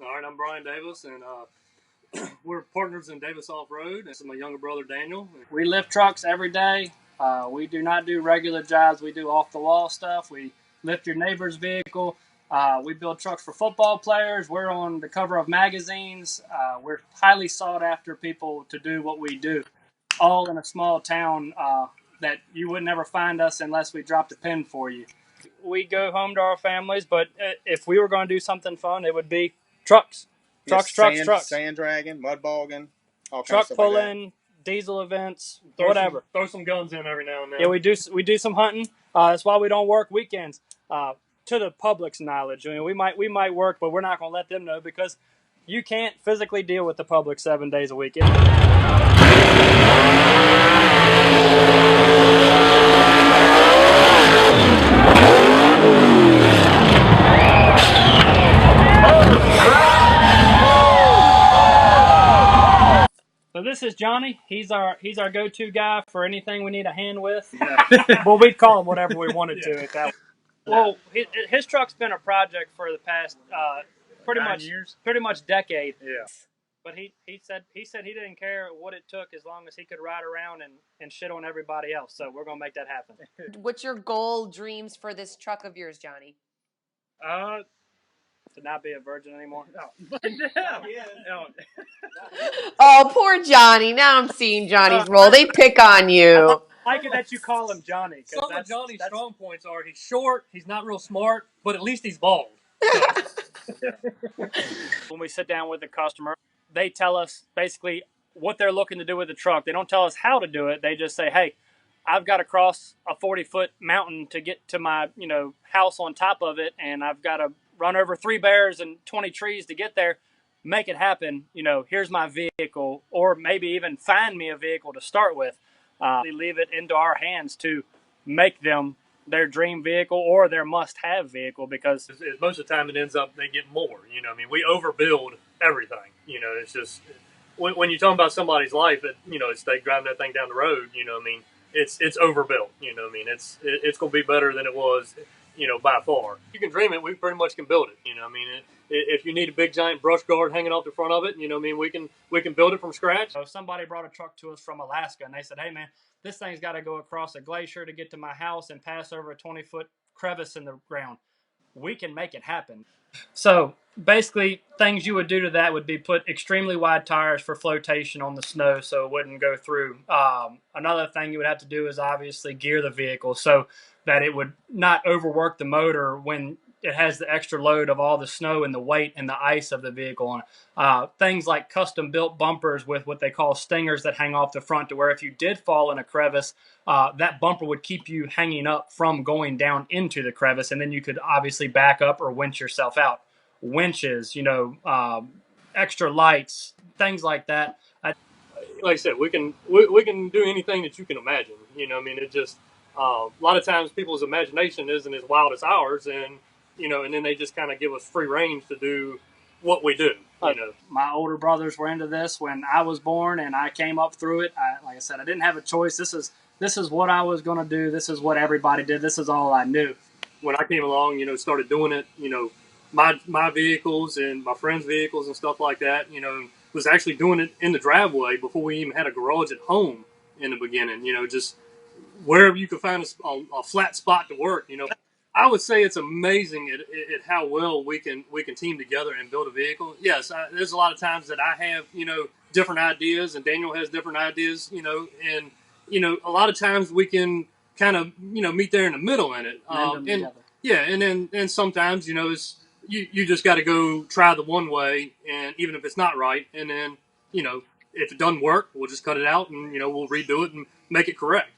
All right, I'm Brian Davis, and we're partners in Davis Off Road. This is my younger brother Daniel. We lift trucks every day. We do not do regular jobs. We do off the wall stuff. We lift your neighbor's vehicle. We build trucks for football players. We're on the cover of magazines. We're highly sought after people to do what we do, all in a small town that you would never find us unless we dropped a pin for you. We go home to our families, but if we were going to do something fun, it would be trucks. Trucks. Sand dragging, mud bogging, all kinds Truck of stuff like that. pulling, diesel events, whatever. Throw some guns in every now and then. Yeah, we do some hunting. That's why we don't work weekends. To the public's knowledge, I mean, we might work, but we're not going to let them know because you can't physically deal with the public 7 days a week. So this is Johnny. He's our go-to guy for anything we need a hand with. Yeah. Well, we'd call him whatever we wanted to at that. Yeah. Well, his truck's been a project for the past pretty 9 much years. pretty much decade. Yeah. But he said he didn't care what it took as long as he could ride around and shit on everybody else. So we're gonna make that happen. What's your goal, dreams for this truck of yours, Johnny? To not be a virgin anymore. No. No. Oh, poor Johnny. Now I'm seeing Johnny's role. They pick on you. I like it that you call him Johnny. Some of Johnny's strong points are he's short, he's not real smart, but at least he's bald. When we sit down with the customer, they tell us basically what they're looking to do with the truck. They don't tell us how to do it. They just say, hey, I've got to cross a 40-foot mountain to get to my house on top of it, and I've got to run over 3 bears and 20 trees to get there. Make it happen. Here's my vehicle, or maybe even find me a vehicle to start with. They leave it into our hands to make them their dream vehicle or their must-have vehicle, because most of the time it ends up they get more. We overbuild everything. It's just when you're talking about somebody's life, it's they driving that thing down the road. It's overbuilt. It's going to be better than it was. By far. You can dream it. We pretty much can build it. If you need a big giant brush guard hanging off the front of it, we can build it from scratch. So if somebody brought a truck to us from Alaska and they said, hey man, this thing's got to go across a glacier to get to my house and pass over a 20-foot crevice in the ground, we can make it happen. So basically things you would do to that would be put extremely wide tires for flotation on the snow so it wouldn't go through. Another thing you would have to do is obviously gear the vehicle so that it would not overwork the motor when it has the extra load of all the snow and the weight and the ice of the vehicle on it. Things like custom built bumpers with what they call stingers that hang off the front, to where if you did fall in a crevice, that bumper would keep you hanging up from going down into the crevice, and then you could obviously back up or winch yourself out. Winches, extra lights, things like that. Like I said, we can do anything that you can imagine. It just a lot of times people's imagination isn't as wild as ours, and and then they just kind of give us free range to do what we do. My older brothers were into this when I was born, and I came up through it. Like I said, I didn't have a choice. This is what I was going to do. This is what everybody did. This is all I knew. When I came along, started doing it, my vehicles and my friends' vehicles and stuff like that, was actually doing it in the driveway before we even had a garage at home in the beginning. Just wherever you could find a flat spot to work. I would say it's amazing at how well we can team together and build a vehicle. Yes, there's a lot of times that I have different ideas, and Daniel has different ideas. And a lot of times we can kind of meet there in the middle in it. And then sometimes it's you just got to go try the one way, and even if it's not right, and then if it doesn't work, we'll just cut it out and we'll redo it and make it correct.